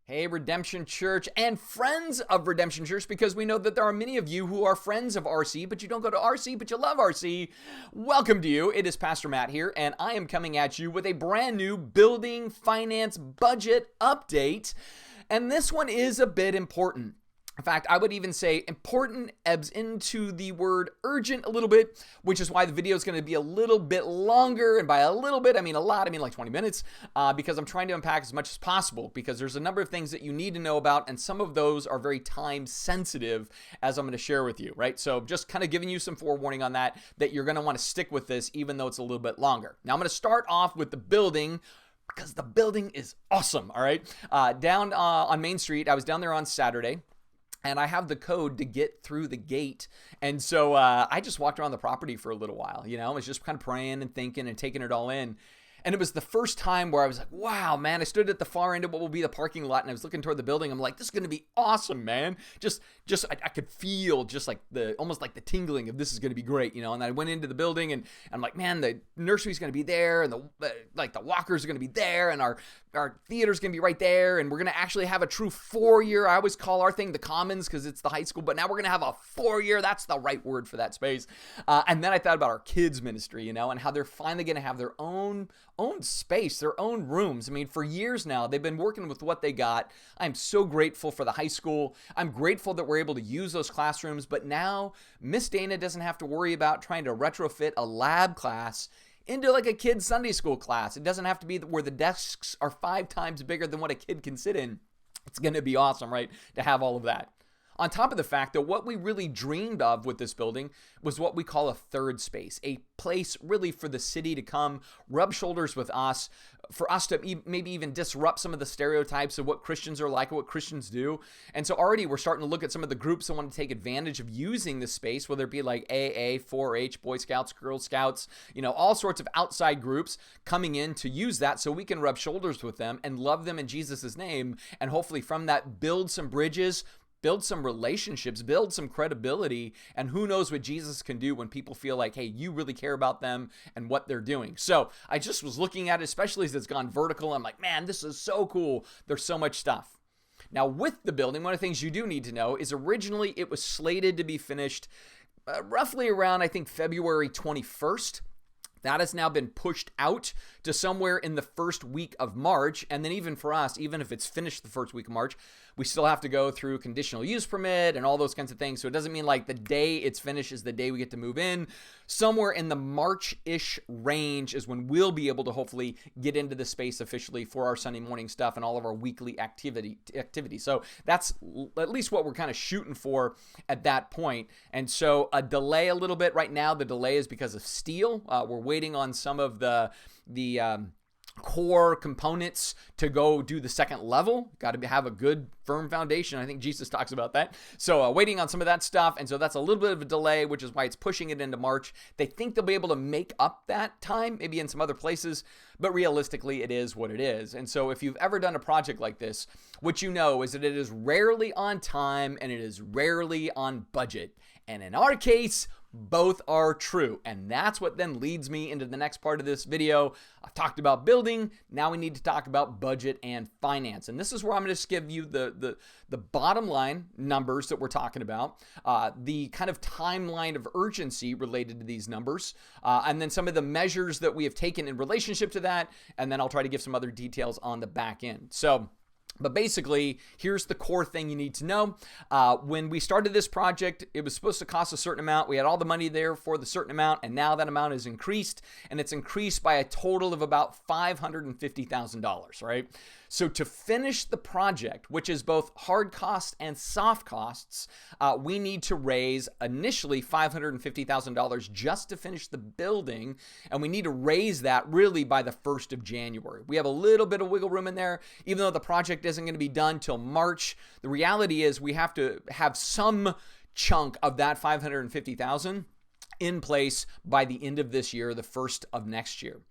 Hey, Redemption Church and friends of Redemption Church, because we know that there are many of you who are friends of RC, but you don't go to RC, but you love RC. Welcome to you. It is Pastor Matt here, and I am coming at you with a brand new building finance budget update. And this one is a bit important. In fact, I would even say important ebbs into the word urgent a little bit, which is why the video is going to be a little bit longer. And by a little bit, I mean a lot. I mean like 20 minutes, because I'm trying to unpack as much as possible, because there's a number of things that you need to know about, and some of those are very time sensitive, as I'm going to share with you, right? So just kind of giving you some forewarning on that you're going to want to stick with this, even though it's a little bit longer. Now, I'm going to start off with the building, because the building is awesome, all right? Down on Main Street, I was down there on Saturday, and I have the code to get through the gate. And so I just walked around the property for a little while. I was just kind of praying and thinking and taking it all in. And it was the first time where I was like, wow, man, I stood at the far end of what will be the parking lot, and I was looking toward the building. I'm like, this is going to be awesome, man. I could feel just like almost like the tingling of this is going to be great, And I went into the building, and I'm like, man, the nursery's going to be there, and the walkers are going to be there, and our theater's going to be right there, and we're going to actually have a true foyer. I always call our thing the Commons because it's the high school, but now we're going to have a foyer. That's the right word for that space. And then I thought about our kids ministry, and how they're finally going to have their own space, their own rooms. I mean, for years now, they've been working with what they got. I'm so grateful for the high school. I'm grateful that we're able to use those classrooms, but now Miss Dana doesn't have to worry about trying to retrofit a lab class into like a kid's Sunday school class. It doesn't have to be where the desks are 5 times bigger than what a kid can sit in. It's going to be awesome, right, to have all of that. On top of the fact that what we really dreamed of with this building was what we call a third space, a place really for the city to come, rub shoulders with us, for us to maybe even disrupt some of the stereotypes of what Christians are like, or what Christians do. And so already we're starting to look at some of the groups that want to take advantage of using this space, whether it be like AA, 4-H, Boy Scouts, Girl Scouts, all sorts of outside groups coming in to use that so we can rub shoulders with them and love them in Jesus' name, and hopefully from that build some bridges, build some relationships, build some credibility, and who knows what Jesus can do when people feel like, hey, you really care about them and what they're doing. So I just was looking at it, especially as it's gone vertical. I'm like, man, this is so cool. There's so much stuff. Now, with the building, one of the things you do need to know is originally it was slated to be finished roughly around, I think, February 21st. That has now been pushed out to somewhere in the first week of March. And then even for us, even if it's finished the first week of March, we still have to go through conditional use permit and all those kinds of things. So it doesn't mean like the day it's finished is the day we get to move in. Somewhere in the March-ish range is when we'll be able to hopefully get into the space officially for our Sunday morning stuff and all of our weekly activity. So that's at least what we're kind of shooting for at that point. And so a delay a little bit right now. The delay is because of steel. We're waiting on some of the core components to go do the second level. Got to have a good firm foundation. I think Jesus talks about that. So waiting on some of that stuff. And so that's a little bit of a delay, which is why it's pushing it into March. They think they'll be able to make up that time, maybe in some other places, but realistically it is what it is. And so if you've ever done a project like this, what you know is that it is rarely on time and it is rarely on budget. And in our case, both are true. And that's what then leads me into the next part of this video. I've talked about building. Now we need to talk about budget and finance. And this is where I'm going to just give you the bottom line numbers that we're talking about, the kind of timeline of urgency related to these numbers, and then some of the measures that we have taken in relationship to that. And then I'll try to give some other details on the back end. But basically, here's the core thing you need to know. When we started this project, it was supposed to cost a certain amount. We had all the money there for the certain amount, and now that amount is increased, and it's increased by a total of about $550,000, right? So to finish the project, which is both hard costs and soft costs, we need to raise initially $550,000 just to finish the building, and we need to raise that really by the 1st of January. We have a little bit of wiggle room in there, even though the project isn't going to be done till March. The reality is we have to have some chunk of that $550,000 in place by the end of this year, the 1st of next year.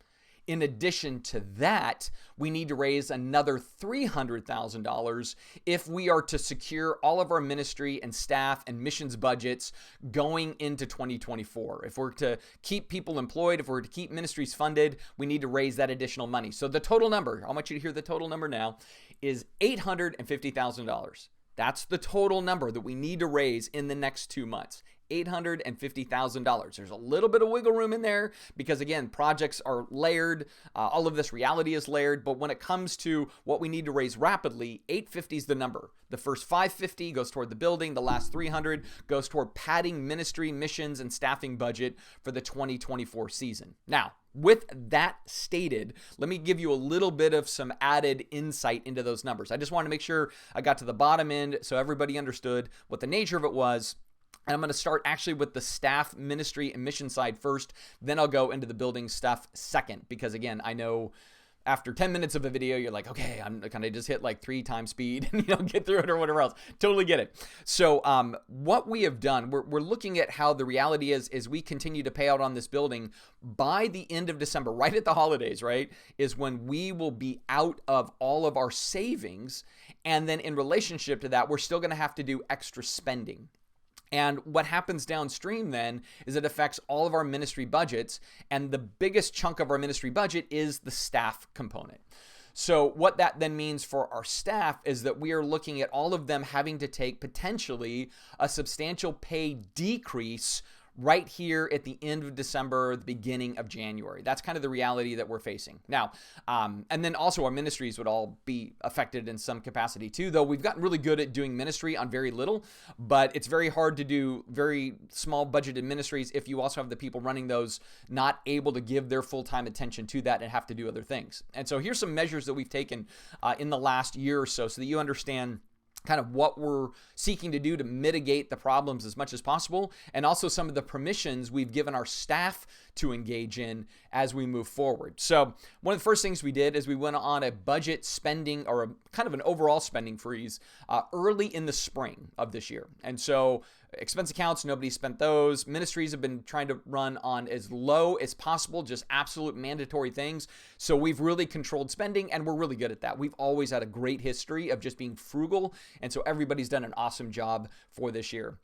In addition to that, we need to raise another $300,000 if we are to secure all of our ministry and staff and missions budgets going into 2024. If we're to keep people employed, if we're to keep ministries funded, we need to raise that additional money. So the total number, I want you to hear the total number now, is $850,000. That's the total number that we need to raise in the next 2 months. $850,000. There's a little bit of wiggle room in there because, again, projects are layered. All of this reality is layered. But when it comes to what we need to raise rapidly, 850 is the number. The first 550 goes toward the building. The last 300 goes toward padding ministry, missions, and staffing budget for the 2024 season. Now, with that stated, let me give you a little bit of some added insight into those numbers. I just want to make sure I got to the bottom end so everybody understood what the nature of it was. And I'm going to start actually with the staff, ministry, and mission side first. Then I'll go into the building stuff second. Because again, I know after 10 minutes of a video, you're like, okay, I'm kind of just hit like 3 times speed and get through it or whatever else. Totally get it. So what we have done, we're looking at how the reality is we continue to pay out on this building by the end of December, right at the holidays, right, is when we will be out of all of our savings. And then in relationship to that, we're still going to have to do extra spending. And what happens downstream then is it affects all of our ministry budgets. And the biggest chunk of our ministry budget is the staff component. So what that then means for our staff is that we are looking at all of them having to take potentially a substantial pay decrease right here at the end of December, the beginning of January. That's kind of the reality that we're facing. Now, and then also our ministries would all be affected in some capacity too, though we've gotten really good at doing ministry on very little, but it's very hard to do very small budgeted ministries if you also have the people running those not able to give their full-time attention to that and have to do other things. And so here's some measures that we've taken in the last year or so that you understand kind of what we're seeking to do to mitigate the problems as much as possible, and also some of the permissions we've given our staff to engage in as we move forward. So one of the first things we did is we went on a budget spending or a kind of an overall spending freeze early in the spring of this year. And so expense accounts, nobody spent those. Ministries have been trying to run on as low as possible, just absolute mandatory things. So we've really controlled spending, and we're really good at that. We've always had a great history of just being frugal, and so everybody's done an awesome job for this year.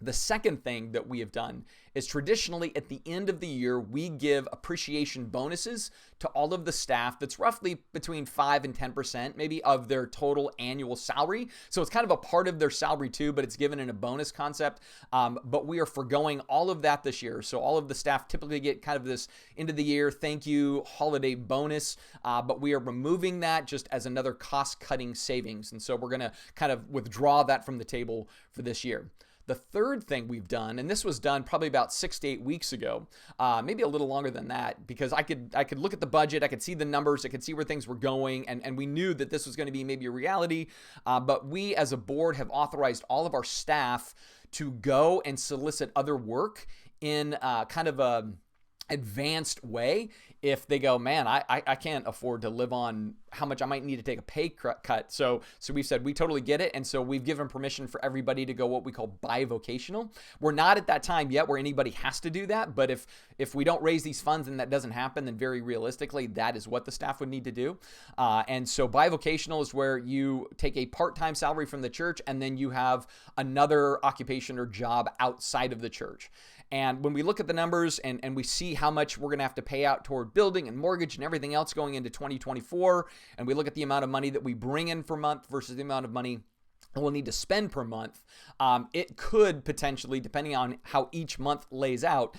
The second thing that we have done is traditionally at the end of the year, we give appreciation bonuses to all of the staff that's roughly between 5 and 10% maybe of their total annual salary. So it's kind of a part of their salary too, but it's given in a bonus concept. But we are forgoing all of that this year. So all of the staff typically get kind of this end of the year thank you holiday bonus, but we are removing that just as another cost-cutting savings. And so we're going to kind of withdraw that from the table for this year. The third thing we've done, and this was done probably about 6 to 8 weeks ago, maybe a little longer than that, because I could look at the budget, I could see the numbers, I could see where things were going, and we knew that this was going to be maybe a reality, but we as a board have authorized all of our staff to go and solicit other work in kind of a advanced way. If they go, man, I can't afford to live on how much I might need to take a pay cut. So we've said we totally get it. And so we've given permission for everybody to go what we call bivocational. We're not at that time yet where anybody has to do that. But if we don't raise these funds and that doesn't happen, then very realistically, that is what the staff would need to do. And so bivocational is where you take a part-time salary from the church and then you have another occupation or job outside of the church. And when we look at the numbers and we see how much we're going to have to pay out toward building and mortgage and everything else going into 2024, and we look at the amount of money that we bring in per month versus the amount of money we'll need to spend per month, it could potentially, depending on how each month lays out,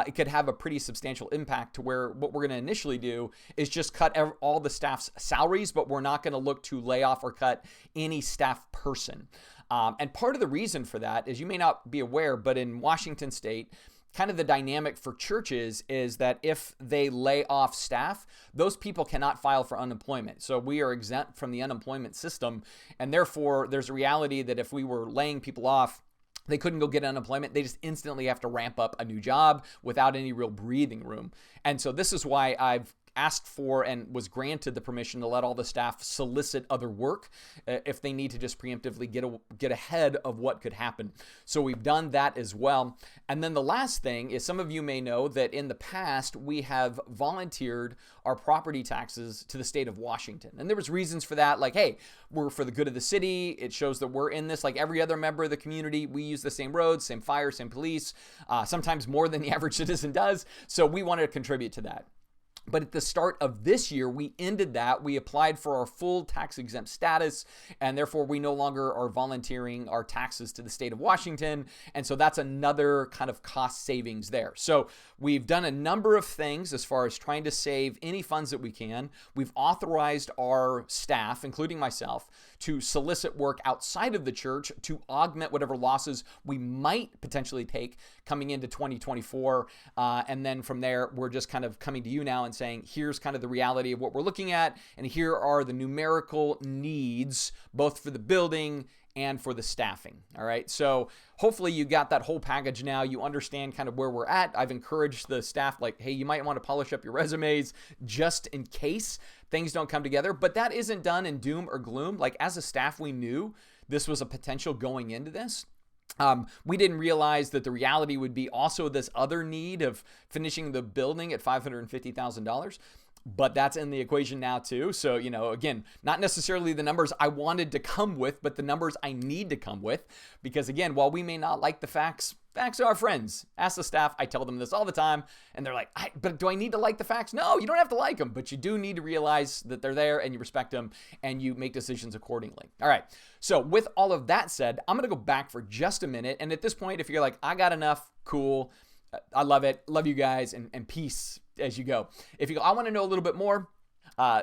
it could have a pretty substantial impact to where what we're going to initially do is just cut all the staff's salaries, but we're not going to look to lay off or cut any staff person. And part of the reason for that is you may not be aware, but in Washington State, kind of the dynamic for churches is that if they lay off staff, those people cannot file for unemployment. So we are exempt from the unemployment system. And therefore, there's a reality that if we were laying people off, they couldn't go get unemployment. They just instantly have to ramp up a new job without any real breathing room. And so this is why I've asked for and was granted the permission to let all the staff solicit other work if they need to just preemptively get ahead of what could happen. So we've done that as well. And then the last thing is, some of you may know that in the past we have volunteered our property taxes to the state of Washington. And there was reasons for that, like, hey, we're for the good of the city. It shows that we're in this like every other member of the community. We use the same roads, same fire, same police, sometimes more than the average citizen does. So we wanted to contribute to that. But at the start of this year, we ended that. We applied for our full tax exempt status, and therefore we no longer are volunteering our taxes to the state of Washington. And so that's another kind of cost savings there. So we've done a number of things as far as trying to save any funds that we can. We've authorized our staff, including myself, to solicit work outside of the church to augment whatever losses we might potentially take coming into 2024. And then from there, we're just kind of coming to you now and saying, here's kind of the reality of what we're looking at, and here are the numerical needs, both for the building and for the staffing. All right. So hopefully you got that whole package now. You understand kind of where we're at. I've encouraged the staff, like, hey, you might want to polish up your resumes just in case things don't come together. But that isn't done in doom or gloom. Like, as a staff, we knew this was a potential going into this. We didn't realize that the reality would be also this other need of finishing the building at $550,000. But that's in the equation now too. So, again, not necessarily the numbers I wanted to come with, but the numbers I need to come with. Because again, while we may not like the facts are our friends. Ask the staff. I tell them this all the time. And they're like, but do I need to like the facts? No, you don't have to like them, but you do need to realize that they're there and you respect them and you make decisions accordingly. All right. So with all of that said, I'm going to go back for just a minute. And at this point, if you're like, I got enough, cool. I love it. Love you guys, and peace as you go. If you go, I want to know a little bit more.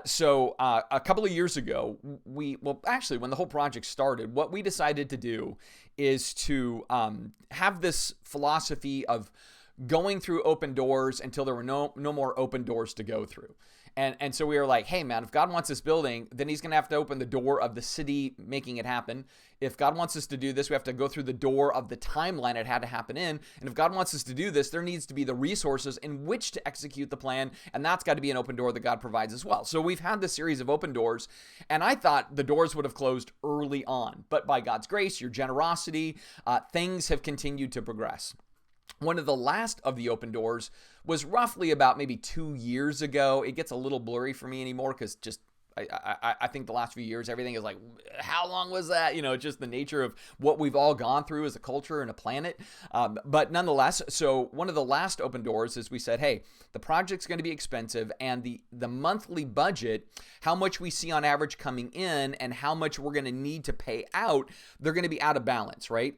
So a couple of years ago, when the whole project started, what we decided to do is to have this philosophy of going through open doors until there were no more open doors to go through. And so we were like, hey, man, if God wants this building, then he's going to have to open the door of the city making it happen. If God wants us to do this, we have to go through the door of the timeline it had to happen in. And if God wants us to do this, there needs to be the resources in which to execute the plan. And that's got to be an open door that God provides as well. So we've had this series of open doors. And I thought the doors would have closed early on. But by God's grace, your generosity, things have continued to progress. One of the last of the open doors was roughly about maybe 2 years ago. It gets a little blurry for me anymore because just I think the last few years, everything is like, how long was that? Just the nature of what we've all gone through as a culture and a planet. But nonetheless, so one of the last open doors is we said, hey, the project's going to be expensive, and the monthly budget, how much we see on average coming in and how much we're going to need to pay out, they're going to be out of balance, right?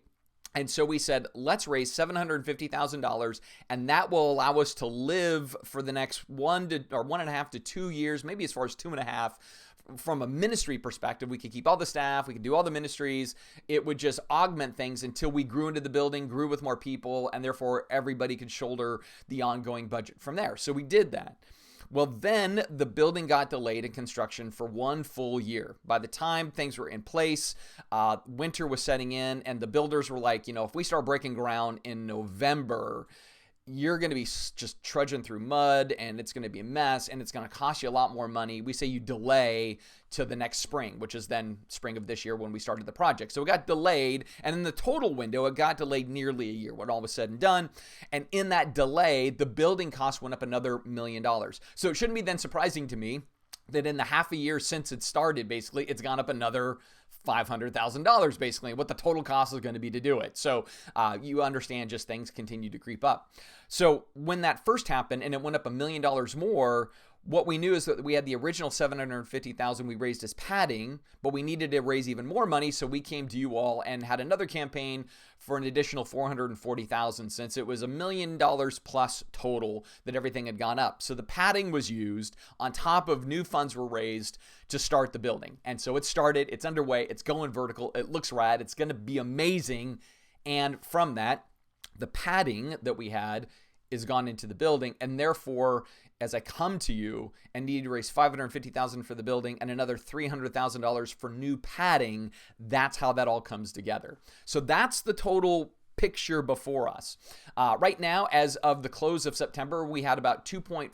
And so we said, let's raise $750,000, and that will allow us to live for the next 1.5 to 2 years, maybe as far as 2.5. From a ministry perspective, we could keep all the staff, we could do all the ministries. It would just augment things until we grew into the building, grew with more people, and therefore everybody could shoulder the ongoing budget from there. So we did that. Well, then the building got delayed in construction for 1 full year. By the time things were in place, winter was setting in, and the builders were like, if we start breaking ground in November, you're going to be just trudging through mud, and it's going to be a mess, and it's going to cost you a lot more money. We say you delay to the next spring, which is then spring of this year when we started the project. So it got delayed, and in the total window, it got delayed nearly a year when all was said and done. And in that delay, the building cost went up another $1 million. So it shouldn't be then surprising to me that in the half a year since it started, basically, it's gone up another $500,000, basically, what the total cost is going to be to do it. So you understand, just things continue to creep up. So when that first happened and it went up $1 million more, what we knew is that we had the original $750,000 we raised as padding, but we needed to raise even more money. So we came to you all and had another campaign for an additional $440,000, since it was $1 million plus total that everything had gone up. So the padding was used on top of new funds were raised to start the building. And so it started, it's underway, it's going vertical, it looks rad, it's going to be amazing. And from that, the padding that we had is gone into the building, and therefore, as I come to you and need to raise $550,000 for the building and another $300,000 for new padding, that's how that all comes together. So that's the total picture before us. Right now, as of the close of September, we had about $2.4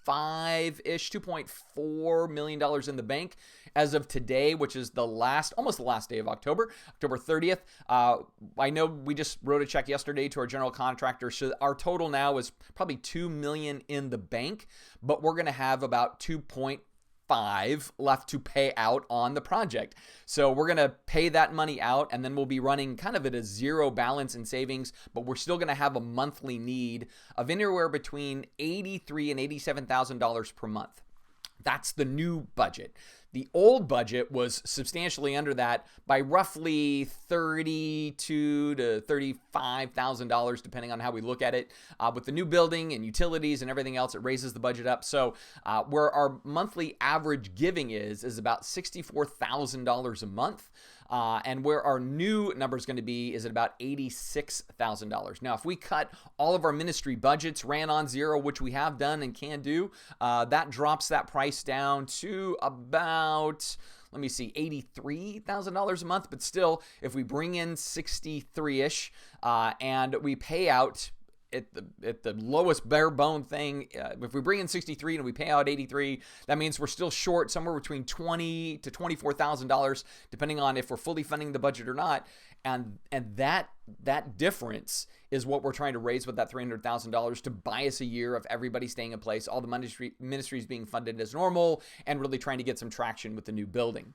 $2.4 million in the bank as of today, which is almost the last day of October 30th. I know we just wrote a check yesterday to our general contractor, so our total now is probably $2 million in the bank, but we're going to have about 2.5 left to pay out on the project. So we're going to pay that money out, and then we'll be running kind of at a zero balance in savings, but we're still going to have a monthly need of anywhere between $83,000 and $87,000 per month. That's the new budget. The old budget was substantially under that by roughly $32,000 to $35,000, depending on how we look at it. With the new building and utilities and everything else, it raises the budget up. So where our monthly average giving is about $64,000 a month. And where our new number is going to be is at about $86,000. Now, if we cut all of our ministry budgets, ran on zero, which we have done and can do, that drops that price down to about, let me see, $83,000 a month. But still, if we bring in 63-ish and we pay out at the lowest bare bone thing, if we bring in 63 and we pay out 83, that means we're still short somewhere between $20,000 to $24,000, depending on if we're fully funding the budget or not. And that difference is what we're trying to raise with that $300,000 to buy us a year of everybody staying in place, all the ministries being funded as normal, and really trying to get some traction with the new building.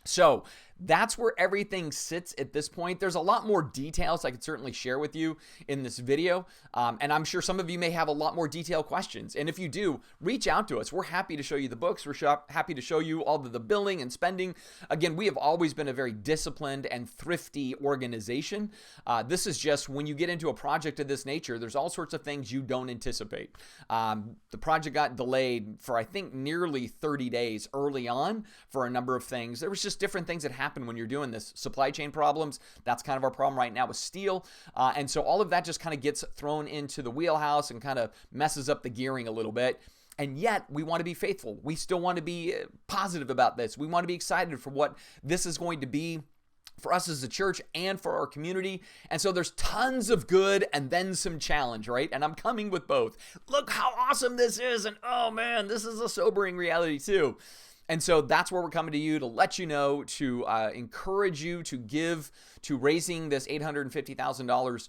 So that's where everything sits at this point. There's a lot more details I could certainly share with you in this video. And I'm sure some of you may have a lot more detailed questions. And if you do, reach out to us. We're happy to show you the books. We're happy to show you all the billing and spending. Again, we have always been a very disciplined and thrifty organization. This is just when you get into a project of this nature, there's all sorts of things you don't anticipate. The project got delayed for, I think, nearly 30 days early on for a number of things. There was just different things that happen when you're doing this. Supply chain problems, that's kind of our problem right now with steel. And so all of that just kind of gets thrown into the wheelhouse and kind of messes up the gearing a little bit. And yet we want to be faithful. We still want to be positive about this. We want to be excited for what this is going to be for us as a church and for our community. And so there's tons of good and then some challenge, right? And I'm coming with both. Look how awesome this is. And oh man, this is a sobering reality too. And so that's where we're coming to you to let you know, to encourage you to give to raising this $850,000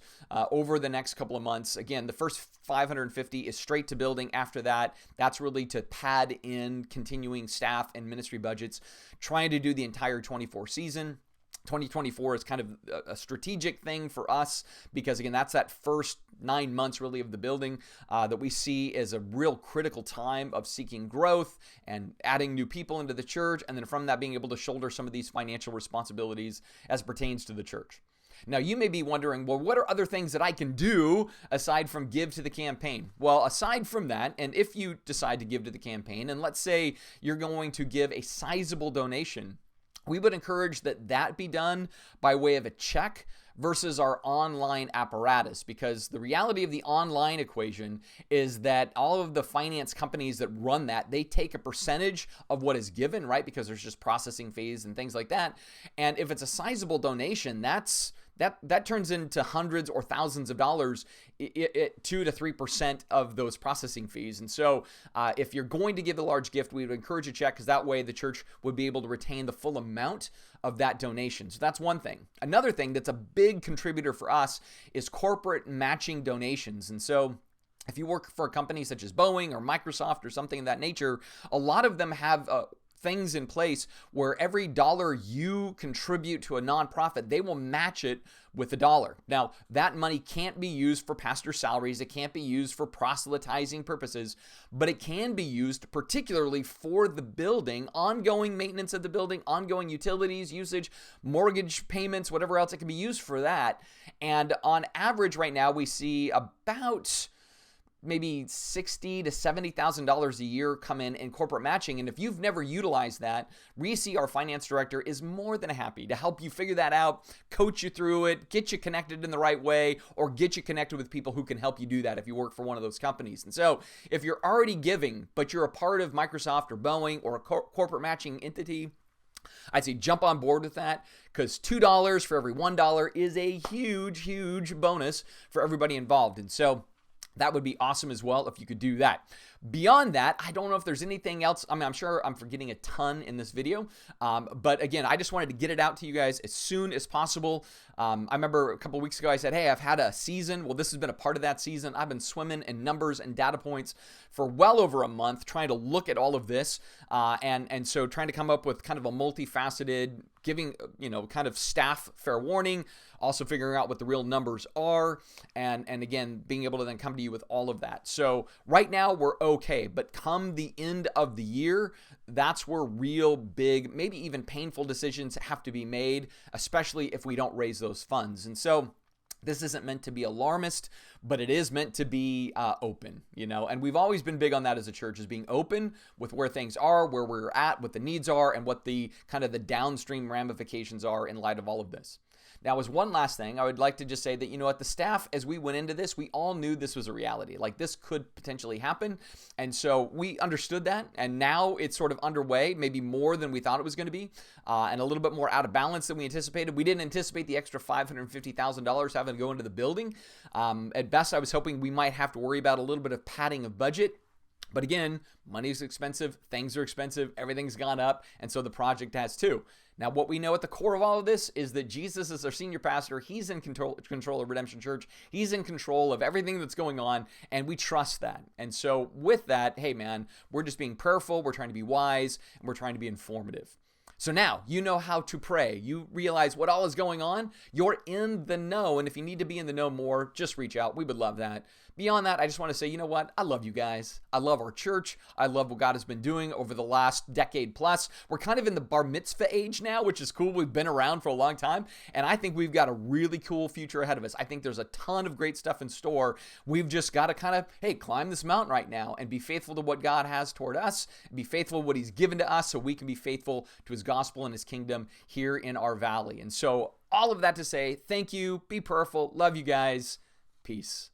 over the next couple of months. Again, the first $550 is straight to building. After that, that's really to pad in continuing staff and ministry budgets, trying to do the entire 24 season. 2024 is kind of a strategic thing for us because, again, that's that first 9 months really of the building that we see as a real critical time of seeking growth and adding new people into the church, and then from that being able to shoulder some of these financial responsibilities as pertains to the church. Now, you may be wondering, well, what are other things that I can do aside from give to the campaign? Well, aside from that, and if you decide to give to the campaign, and let's say you're going to give a sizable donation, we would encourage that be done by way of a check versus our online apparatus, because the reality of the online equation is that all of the finance companies that run that, they take a percentage of what is given, right? Because there's just processing fees and things like that. And if it's a sizable donation, that turns into hundreds or thousands of dollars, 2 to 3% of those processing fees. And so if you're going to give a large gift, we would encourage a check, because that way the church would be able to retain the full amount of that donation. So that's one thing. Another thing that's a big contributor for us is corporate matching donations. And so if you work for a company such as Boeing or Microsoft or something of that nature, a lot of them have things in place where every dollar you contribute to a nonprofit, they will match it with $1. Now, that money can't be used for pastor salaries. It can't be used for proselytizing purposes, but it can be used particularly for the building, ongoing maintenance of the building, ongoing utilities, usage, mortgage payments, whatever else. It can be used for that. And on average right now, we see about maybe $60,000 to $70,000 a year come in corporate matching. And if you've never utilized that, Reese, our finance director, is more than happy to help you figure that out, coach you through it, get you connected in the right way, or get you connected with people who can help you do that if you work for one of those companies. And so if you're already giving, but you're a part of Microsoft or Boeing or a corporate matching entity, I'd say jump on board with that, because $2 for every $1 is a huge, huge bonus for everybody involved. And so that would be awesome as well if you could do that. Beyond that, I don't know if there's anything else. I mean, I'm sure I'm forgetting a ton in this video. But again, I just wanted to get it out to you guys as soon as possible. I remember a couple weeks ago, I said, hey, I've had a season. Well, this has been a part of that season. I've been swimming in numbers and data points for well over a month, trying to look at all of this. And so trying to come up with kind of a multifaceted, giving, kind of staff fair warning, also figuring out what the real numbers are, and again, being able to then come to you with all of that. So right now we're okay, but come the end of the year, that's where real big, maybe even painful decisions have to be made, especially if we don't raise those funds. And so this isn't meant to be alarmist, but it is meant to be open, and we've always been big on that as a church, is being open with where things are, where we're at, what the needs are, and what the kind of the downstream ramifications are in light of all of this. Now, as one last thing, I would like to just say that, at the staff, as we went into this, we all knew this was a reality. Like, this could potentially happen. And so we understood that. And now it's sort of underway, maybe more than we thought it was going to be, and a little bit more out of balance than we anticipated. We didn't anticipate the extra $550,000 having to go into the building. At best, I was hoping we might have to worry about a little bit of padding of budget. But again, money is expensive, things are expensive, everything's gone up, and so the project has too. Now, what we know at the core of all of this is that Jesus is our senior pastor. He's in control of Redemption Church. He's in control of everything that's going on, and we trust that. And so with that, hey man, we're just being prayerful, we're trying to be wise, and we're trying to be informative. So now you know how to pray. You realize what all is going on. You're in the know. And if you need to be in the know more, just reach out. We would love that. Beyond that, I just want to say, you know what? I love you guys. I love our church. I love what God has been doing over the last decade plus. We're kind of in the bar mitzvah age now, which is cool. We've been around for a long time. And I think we've got a really cool future ahead of us. I think there's a ton of great stuff in store. We've just got to kind of, climb this mountain right now and be faithful to what God has toward us, be faithful to what he's given to us so we can be faithful to his gospel and his kingdom here in our valley. And so all of that to say, thank you, be prayerful, love you guys, peace.